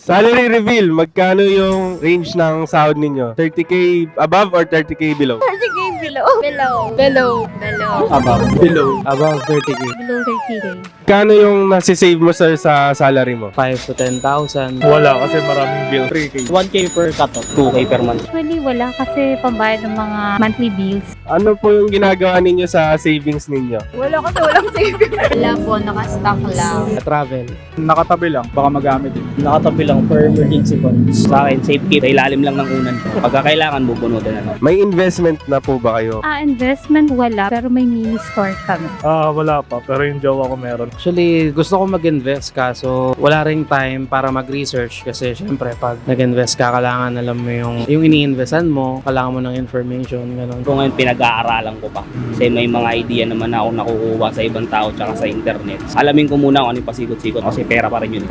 Salary reveal, magkano yung range ng sahod ninyo? 30k above or 30k below? 30k below. Below. Above 30k. Below 30k. Kano yung nasisave mo sir sa salary mo? 5 to 10,000. Wala kasi maraming bill. 3K. 1k per cut-off. 2k per month. Actually, wala kasi pambayad ng mga monthly bills. Ano po yung ginagawa ninyo sa savings ninyo? Wala kasi walang saving. Wala po, naka-stock lang. Travel. Nakatabi lang, baka magamit din. Nakatabi lang for emergency funds. Sa akin, safety. Sa ilalim lang ng unan ko. Pagka kailangan, bubunutin na. May investment na po ba kayo? Investment wala, pero may mini store kami. Wala pa, pero yung jowa ko meron. Actually, gusto ko mag-invest kaso wala ring time para mag-research kasi syempre pag nag-invest ka, kailangan alam mo yung ini-investan mo, kailangan mo ng information, gano'n. Kung ngayon pinag-aaralan ko pa. Kasi may mga idea naman na ako nakukuha sa ibang tao tsaka sa internet. Alamin ko muna kung ano yung pasikot-sikot kasi pera pa rin yun.